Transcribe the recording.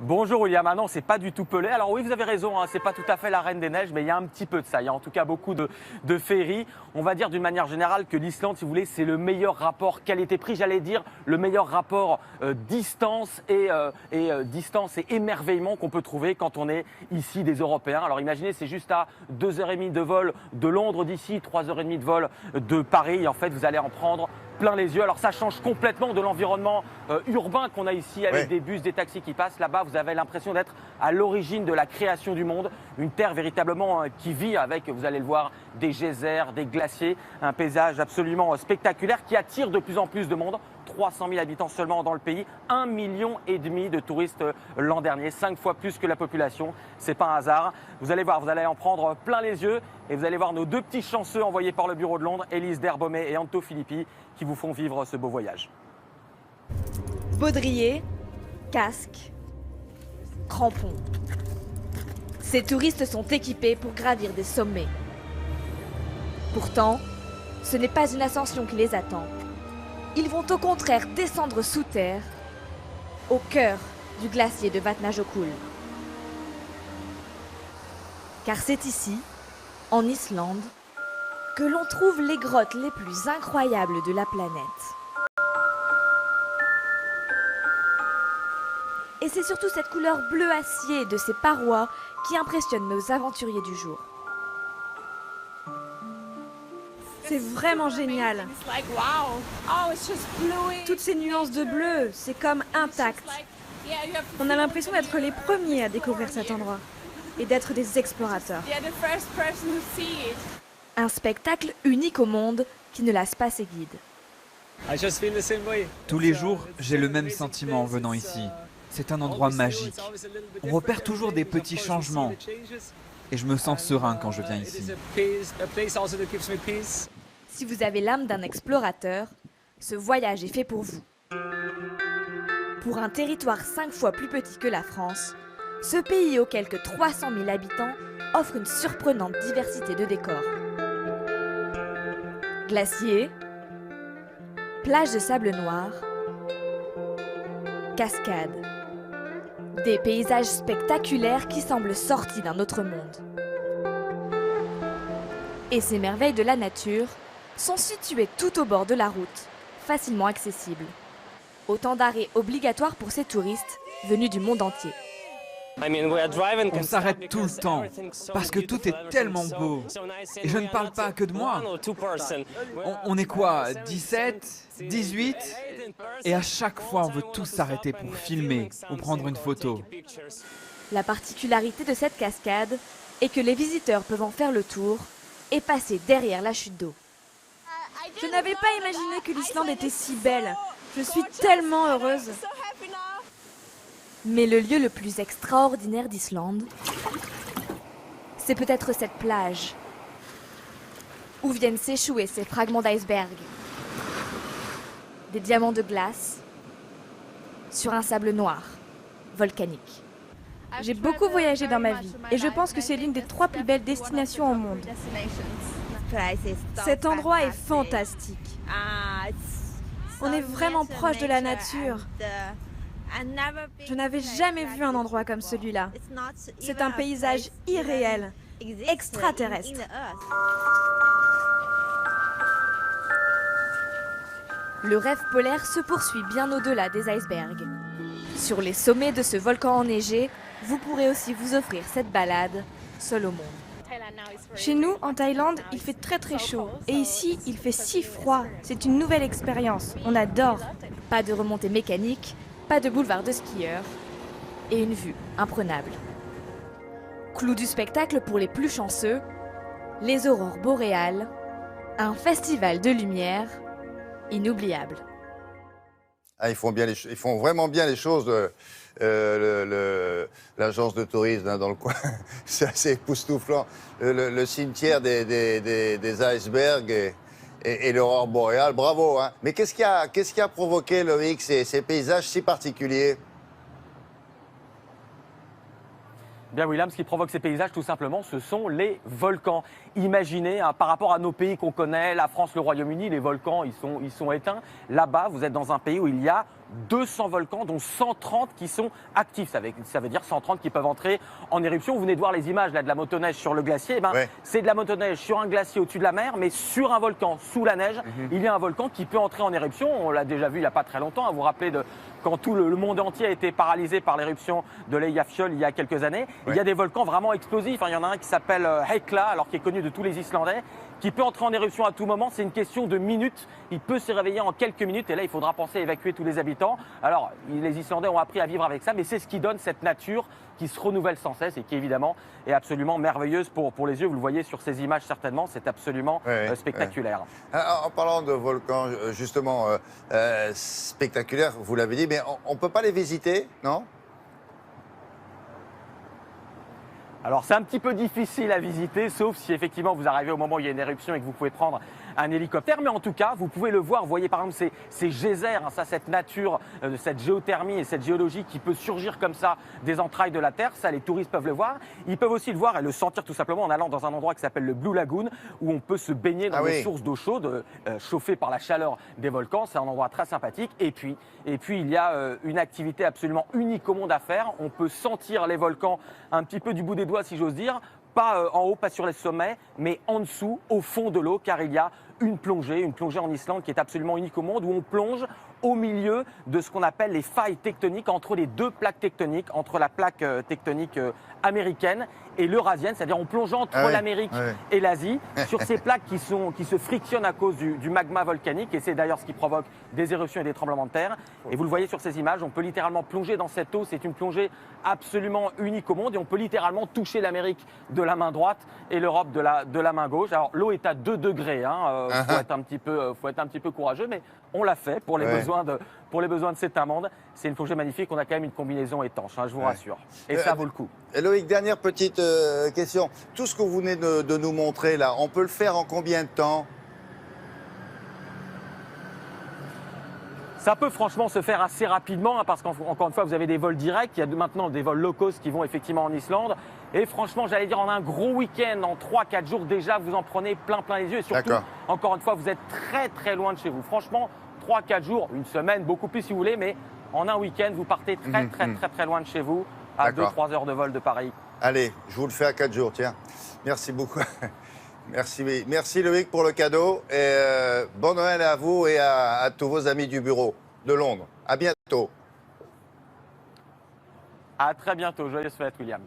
Bonjour William, ah non, c'est pas du tout Pelé. Alors oui, vous avez raison, hein, c'est pas tout à fait la Reine des Neiges, mais il y a un petit peu de ça. Il y a en tout cas beaucoup de féeries. On va dire d'une manière générale que l'Islande, si vous voulez, c'est le meilleur rapport qualité-prix. J'allais dire le meilleur rapport distance et émerveillement qu'on peut trouver quand on est ici des Européens. Alors imaginez, c'est juste à 2h30 de vol de Londres d'ici, 3h30 de vol de Paris. Et en fait, vous allez en prendre plein les yeux. Alors ça change complètement de l'environnement urbain qu'on a ici avec des bus, des taxis qui passent. Là-bas, vous avez l'impression d'être à l'origine de la création du monde. Une terre véritablement qui vit avec, vous allez le voir, des geysers, des glaciers. Un paysage absolument spectaculaire qui attire de plus en plus de monde. 300 000 habitants seulement dans le pays, 1,5 million de touristes l'an dernier, 5 fois plus que la population. C'est pas un hasard. Vous allez voir, vous allez en prendre plein les yeux et vous allez voir nos deux petits chanceux envoyés par le bureau de Londres, Élise Derbaumet et Anto Filippi, qui vous font vivre ce beau voyage. Baudrier, casque, crampons. Ces touristes sont équipés pour gravir des sommets. Pourtant, ce n'est pas une ascension qui les attend. Ils vont au contraire descendre sous terre, au cœur du glacier de Vatnajökull. Car c'est ici, en Islande, que l'on trouve les grottes les plus incroyables de la planète. Et c'est surtout cette couleur bleu acier de ces parois qui impressionne nos aventuriers du jour. C'est vraiment génial. Toutes ces nuances de bleu, c'est comme intact. On a l'impression d'être les premiers à découvrir cet endroit et d'être des explorateurs. Un spectacle unique au monde qui ne lasse pas ses guides. Tous les jours, j'ai le même sentiment en venant ici. C'est un endroit magique. On repère toujours des petits changements. Et je me sens serein quand je viens ici. Si vous avez l'âme d'un explorateur, ce voyage est fait pour vous. Pour un territoire 5 fois plus petit que la France, ce pays aux quelques 300 000 habitants offre une surprenante diversité de décors. Glaciers, plages de sable noir, cascades. Des paysages spectaculaires qui semblent sortis d'un autre monde. Et ces merveilles de la nature sont situées tout au bord de la route, facilement accessibles. Autant d'arrêts obligatoires pour ces touristes venus du monde entier. On s'arrête tout le temps, parce que tout est tellement beau. Et je ne parle pas que de moi. On est quoi, 17, 18 ? Et à chaque fois, on veut tous s'arrêter pour filmer ou prendre une photo. La particularité de cette cascade est que les visiteurs peuvent en faire le tour et passer derrière la chute d'eau. Je n'avais pas imaginé que l'Islande était si belle. Je suis tellement heureuse. Mais le lieu le plus extraordinaire d'Islande, c'est peut-être cette plage, où viennent s'échouer ces fragments d'iceberg. Des diamants de glace sur un sable noir, volcanique. J'ai beaucoup voyagé dans ma vie et je pense que c'est l'une des 3 plus belles destinations au monde. Cet endroit est fantastique. On est vraiment proche de la nature. Je n'avais jamais vu un endroit comme celui-là. C'est un paysage irréel, extraterrestre. Le rêve polaire se poursuit bien au-delà des icebergs. Sur les sommets de ce volcan enneigé, vous pourrez aussi vous offrir cette balade seul au monde. Chez nous, en Thaïlande, il fait très chaud. Et ici, il fait si froid. C'est une nouvelle expérience. On adore. Pas de remontée mécanique, pas de boulevard de skieurs et une vue imprenable. Clou du spectacle pour les plus chanceux, les aurores boréales, un festival de lumière inoubliable. Ah, ils font vraiment bien les choses, l'agence de tourisme hein, dans le coin. C'est assez époustouflant. Le cimetière des icebergs et l'aurore boréale, bravo. Hein. Mais qu'est-ce qui a provoqué, Loïc, ces paysages si particuliers ? Bien William, ce qui provoque ces paysages, tout simplement, ce sont les volcans. Imaginez, hein, par rapport à nos pays qu'on connaît, la France, le Royaume-Uni, les volcans, ils sont éteints. Là-bas, vous êtes dans un pays où il y a 200 volcans, dont 130 qui sont actifs. Ça veut dire 130 qui peuvent entrer en éruption. Vous venez de voir les images là, de la motoneige sur le glacier. C'est de la motoneige sur un glacier au-dessus de la mer, mais sur un volcan, sous la neige. Il y a un volcan qui peut entrer en éruption. On l'a déjà vu il n'y a pas très longtemps. Vous vous rappelez de quand tout le monde entier a été paralysé par l'éruption de l'Eyjafjallajökull il y a quelques années. Il y a des volcans vraiment explosifs. Il y en a un qui s'appelle Hekla, alors qui est connu de tous les Islandais, qui peut entrer en éruption à tout moment. C'est une question de minutes. Il peut se réveiller en quelques minutes et là, il faudra penser à évacuer tous les habitants. Alors, les Islandais ont appris à vivre avec ça, mais c'est ce qui donne cette nature qui se renouvelle sans cesse et qui, évidemment, est absolument merveilleuse pour les yeux. Vous le voyez sur ces images, certainement. C'est absolument spectaculaire. En parlant de volcans, justement, spectaculaires, vous l'avez dit, mais on ne peut pas les visiter, non ? Alors c'est un petit peu difficile à visiter, sauf si effectivement vous arrivez au moment où il y a une éruption et que vous pouvez prendre un hélicoptère. Mais en tout cas, vous pouvez le voir. Vous voyez par exemple ces geysers, cette nature, cette géothermie et cette géologie qui peut surgir comme ça des entrailles de la Terre. Ça, les touristes peuvent le voir. Ils peuvent aussi le voir et le sentir tout simplement en allant dans un endroit qui s'appelle le Blue Lagoon, où on peut se baigner dans des sources d'eau chaude chauffées par la chaleur des volcans. C'est un endroit très sympathique. Et puis il y a une activité absolument unique au monde à faire. On peut sentir les volcans un petit peu du bout des doigts, si j'ose dire, pas en haut, pas sur les sommets, mais en dessous, au fond de l'eau, car il y a une plongée en Islande qui est absolument unique au monde, où on plonge au milieu de ce qu'on appelle les failles tectoniques, entre les deux plaques tectoniques, entre la plaque tectonique américaine et l'eurasienne, c'est-à-dire on plonge entre l'Amérique et l'Asie, sur ces plaques qui se frictionnent à cause du magma volcanique, et c'est d'ailleurs ce qui provoque des éruptions et des tremblements de terre. Et vous le voyez sur ces images, on peut littéralement plonger dans cette eau, c'est une plongée absolument unique au monde, et on peut littéralement toucher l'Amérique de la main droite et l'Europe de la main gauche. Alors l'eau est à 2 degrés, faut être un petit peu courageux, mais on l'a fait pour les besoins de cet monde. C'est une plongée magnifique, on a quand même une combinaison étanche, je vous rassure. Et ça vaut le coup. Loïc, dernière petite question. Tout ce que vous venez de nous montrer là, on peut le faire en combien de temps ? Ça peut franchement se faire assez rapidement, parce qu'encore une fois, vous avez des vols directs. Il y a maintenant des vols low cost qui vont effectivement en Islande. Et franchement, j'allais dire, en un gros week-end, en 3-4 jours déjà, vous en prenez plein les yeux. Et surtout, encore une fois, vous êtes très loin de chez vous. Franchement, 3-4 jours, une semaine, beaucoup plus si vous voulez, mais en un week-end, vous partez très loin de chez vous, à 2-3 heures de vol de Paris. Allez, je vous le fais à 4 jours, tiens. Merci beaucoup. Merci Loïc pour le cadeau. Et bon Noël à vous et à tous vos amis du bureau de Londres. À bientôt. À très bientôt. Joyeuses fêtes, William.